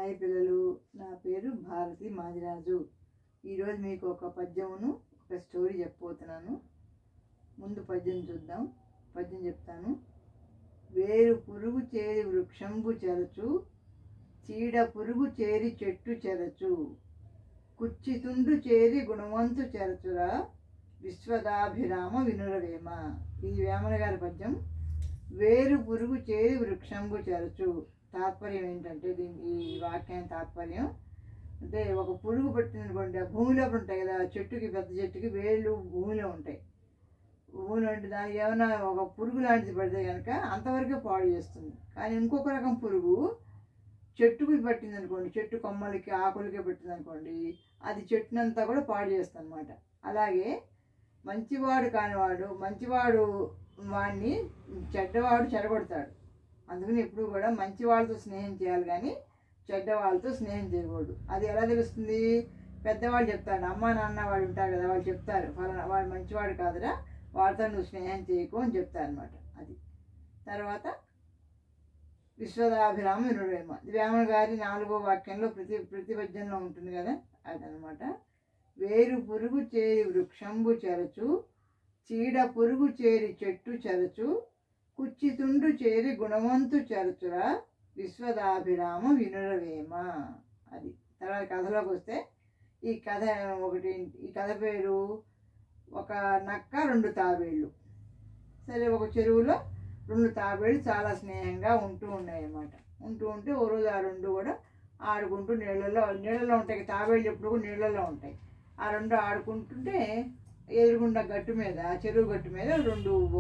Hi పిల్లలు, నా పేరు భారతి మాదిరాజు. ఈరోజు మీకు ఒక పద్యమును ఒక స్టోరీ చెప్పబోతున్నాను. ముందు పద్యం చూద్దాం. పద్యం చెప్తాను. వేరు పురుగు చేరి వృక్షంబు చెరచు, చీడ పురుగు చేరి చెట్టు చెరచు, కుచ్చితుండు చేరి గుణవంతు చెరచురా, విశ్వదాభిరామ వినురవేమ. ఇది వేమన గారి పద్యం. వేరు పురుగు చేరి వృక్షంబు చెరచు. తాత్పర్యం ఏంటంటే, ఈ వాక్యాన్ని తాత్పర్యం అంటే, ఒక పురుగు పట్టిందనుకోండి, ఆ భూమిలో ఉంటాయి కదా, చెట్టుకి పెద్ద చెట్టుకి వేళ్ళు భూమిలో ఉంటాయి. భూమిలో అంటే దానికి ఏమైనా ఒక పురుగు లాంటిది పడితే కనుక అంతవరకే పాడు చేస్తుంది. కానీ ఇంకొక రకం పురుగు చెట్టుకి పట్టింది అనుకోండి, చెట్టు కొమ్మలకి ఆకులకి పట్టింది అనుకోండి, అది చెట్టునంతా కూడా పాడు చేస్తుంది అనమాట. అలాగే మంచివాడు కానివాడు మంచివాడు వాడిని చెడ్డవాడు చెడగొడతాడు. అందుకని ఎప్పుడు కూడా మంచి వాళ్ళతో స్నేహం చేయాలి, కానీ చెడ్డ వాళ్ళతో స్నేహం చేయకూడదు. అది ఎలా తెలుస్తుంది? పెద్దవాళ్ళు చెప్తారు, అమ్మ నాన్న వాళ్ళు ఉంటారు కదా, వాళ్ళు చెప్తారు, ఫలానా వాడు మంచివాడు కాదురా, వాడితో నువ్వు స్నేహం చేయకు అని చెప్తారు అనమాట. అది తర్వాత విశ్వదాభిరామ వినురవేమ. వేమన గారి 4వ వాక్యంలో ప్రతి పద్యంలో ఉంటుంది కదా, అదనమాట. వేరు పురుగు చేరి వృక్షంబు చెరచు, చీడ పురుగు చేరి చెట్టు చెరచు, కుచ్చితుండు చేరి గుణవంతు చెరచురా, విశ్వదాభిరామ వినురవేమ. అది. తర్వాత కథలోకి వస్తే, ఈ కథ పేరు ఒక నక్క 2 తాబేళ్ళు. సరే, ఒక చెరువులో 2 తాబేళ్ళు చాలా స్నేహంగా ఉంటూ ఉన్నాయి అన్నమాట. ఉంటే ఓ రోజు ఆ 2 కూడా ఆడుకుంటూ నీళ్ళలో ఉంటాయి. తాబేళ్ళు ఎప్పుడు కూడా నీళ్ళలో ఉంటాయి. ఆ 2 ఆడుకుంటుంటే ఎదురుగుండా గట్టు మీద, చెరువు గట్టు మీద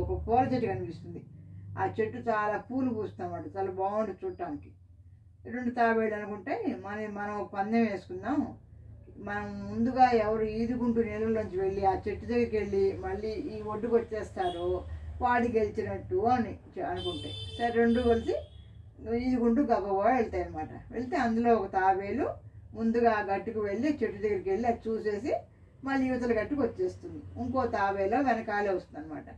ఒక పూల చెట్టు కనిపిస్తుంది. ఆ చెట్టు చాలా పూలు పూస్తామన్నమాట, చాలా బాగుంటుంది చూడటానికి. 2 తాబేళ్ళు అనుకుంటే, మనం ఒక పందెం వేసుకుందాం, మనం ముందుగా ఎవరు ఈదుకుంటూ నీళ్ళలోంచి వెళ్ళి ఆ చెట్టు దగ్గరికి వెళ్ళి మళ్ళీ ఈ ఒడ్డుకు వచ్చేస్తారో వాడి గెలిచినట్టు అని అనుకుంటాయి. సరే, 2 కలిసి ఈదుకుంటూ గబగబా వెళ్తాయి అనమాట. వెళ్తే అందులో ఒక తాబేలు ముందుగా ఆ గట్టుకు వెళ్ళి చెట్టు దగ్గరికి వెళ్ళి అది చూసేసి మళ్ళీ యువతల గట్టుకు వచ్చేస్తుంది. ఇంకో తాబేలో వెనకాలే వస్తుంది అనమాట.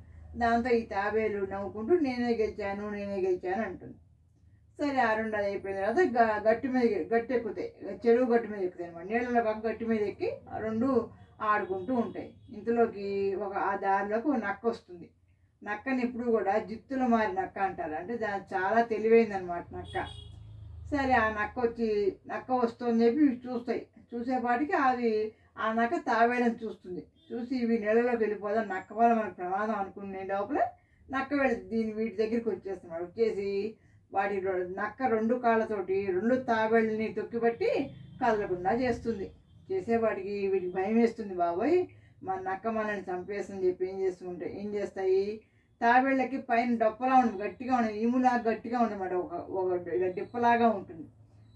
దాంతో ఈ తాబేలు నవ్వుకుంటూ నేనే గెలిచాను అంటుంది. సరే, ఆ 2 అది అయిపోయిన తర్వాత గట్టు ఎక్కుతాయి, చెరువు గట్టు మీద ఎక్కుతాయి అనమాట. నీళ్ళలో కాక గట్టు మీద ఎక్కి ఆ 2 ఆడుకుంటూ ఉంటాయి. ఇంతలోకి ఆ దారిలోకి ఒక నక్క వస్తుంది. నక్కని ఎప్పుడు కూడా జిత్తుల మారి నక్క అంటారు, అంటే దాని చాలా తెలివైందనమాట నక్క. సరే, ఆ నక్క వస్తుందని చెప్పి చూస్తాయి. చూసేపాటికి ఆ నక్క తాబేళ్ళని చూస్తుంది. చూసి ఇవి నీళ్ళలోకి వెళ్ళిపోదాం, నక్క వల్ల మనకు ప్రమాదం అనుకునే లోపల నక్క వీటి దగ్గరికి వచ్చేస్తున్నాడు. వచ్చేసి నక్క 2 కాళ్ళతోటి 2 తాబేళ్ళని తొక్కిపట్టి కదలకుండా చేస్తుంది. చేసేవాటికి వీటికి భయం వేస్తుంది, బాబోయ్ మన నక్క మనల్ని చంపేస్తుందని చెప్పి ఏం చేస్తాయి, తాబేళ్ళకి పైన డొప్పలా ఉంటుంది, గట్టిగా ఉంటుంది, ఇములాగా గట్టిగా ఉండమాట, ఒక డిప్పలాగా ఉంటుంది.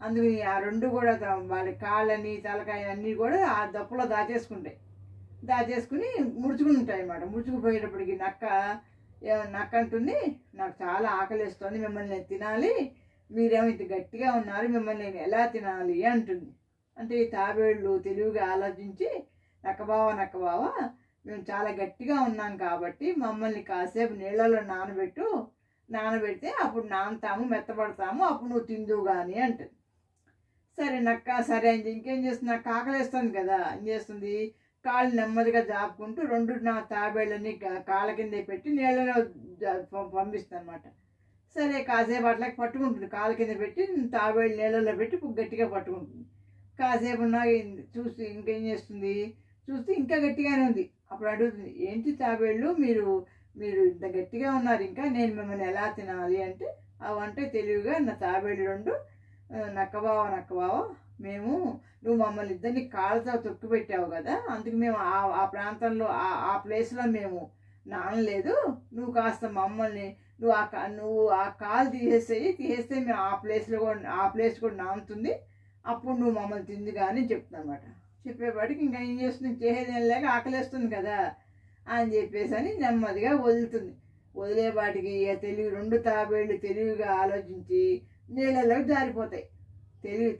అందుకని ఆ 2 కూడా వాడి కాళ్ళని తలకాయ అన్నీ కూడా ఆ దప్పలో దాచేసుకుని ముడుచుకుని ఉంటాయి అన్నమాట. ముడుచుకుపోయేటప్పటికి నక్క అంటుంది, నాకు చాలా ఆకలిస్తుంది, మిమ్మల్ని నేను తినాలి, మీరేమో ఇంత గట్టిగా ఉన్నారు, మిమ్మల్ని నేను ఎలా తినాలి అంటుంది. అంటే ఈ తాబేళ్ళు తెలివిగా ఆలోచించి, నక్కబావ మేము చాలా గట్టిగా ఉన్నాం కాబట్టి మమ్మల్ని కాసేపు నీళ్ళలో నానబెడితే అప్పుడు నానతాము, మెత్తపడతాము, అప్పుడు నువ్వు తిందువు కానీ అంటుంది. సరే, నక్క సరే అని ఇంకేం చేస్తుంది, నాకు ఆకలిస్తుంది కదా, ఏం చేస్తుంది, కాళ్ళు నెమ్మదిగా జాపుకుంటూ 2 తాబేళ్ళని కాళ్ళ కింద పెట్టి నీళ్ళలో పంపిస్తుంది అనమాట. సరే, కాసేపు అట్లా పట్టుకుంటుంది, కాళ్ళ కింద పెట్టి తాబేళ్ళు నీళ్ళలో పెట్టి గట్టిగా పట్టుకుంటుంది. కాసేపు చూసి ఇంకేం చేస్తుంది, చూస్తే ఇంకా గట్టిగానే ఉంది. అప్పుడు అడుగుతుంది, ఏంటి తాబేళ్ళు మీరు ఇంత గట్టిగా ఉన్నారు, ఇంకా నేను మిమ్మల్ని ఎలా తినాలి అంటే, అవంటే తెలివిగా నా తాబేళ్ళు 2, నక్కబావ నువ్వు మమ్మల్ని ఇద్దరిని కాళ్ళతో తొక్కి పెట్టావు కదా, అందుకు మేము ఆ ప్రాంతంలో ఆ ప్లేస్లో మేము నానలేదు, నువ్వు కాస్త మమ్మల్ని నువ్వు ఆ కాలు తీసేస్తే మేము ఆ ప్లేస్ కూడా నానుతుంది, అప్పుడు నువ్వు మమ్మల్ని తింది కానీ చెప్తున్నా అనమాట. చెప్పేపాటికి ఇంకా ఏం చేస్తుంది, చేసేదేం లేక ఆకలేస్తుంది కదా అని చెప్పేసి అని నెమ్మదిగా వదులుతుంది. వదిలేపాటికి 2 తాబేళ్ళు తెలివిగా ఆలోచించి నీళ్ళలోకి జారిపోతాయి.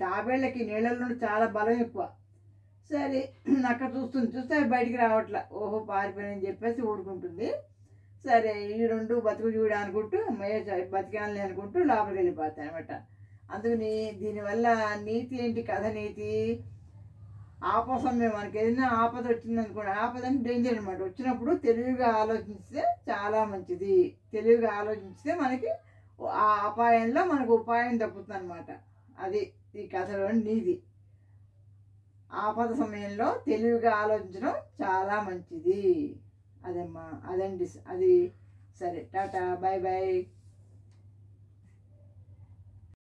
తాబేళ్ళకి నీళ్ళలో చాలా బలం ఎక్కువ. సరే, నక్క చూస్తే అవి బయటికి రావట్లా, ఓహో పారిపోయినని చెప్పేసి ఊరుకుంటుంది. సరే, ఈ 2 బతుకు చూడ అనుకుంటూ బతికాలని అనుకుంటూ లోపలికి వెళ్ళిపోతాయి అనమాట. అందుకని దీనివల్ల నీతి ఏంటి, కథ నీతి ఆపసమయం. మనకి ఏదైనా ఆపద వచ్చింది అనుకోండి, ఆపద అంటే డేంజర్ అనమాట. వచ్చినప్పుడు తెలివిగా ఆలోచిస్తే చాలా మంచిది. తెలివిగా ఆలోచిస్తే మనకి ఆ అపాయంలో మనకు ఉపాయం తప్పుతుంది అనమాట. అది ఈ కథలోని నీతి. ఆపద సమయంలో తెలివిగా ఆలోచించడం చాలా మంచిది. అదమ్మా, అదండి అది. సరే, టాటా, బాయ్ బాయ్.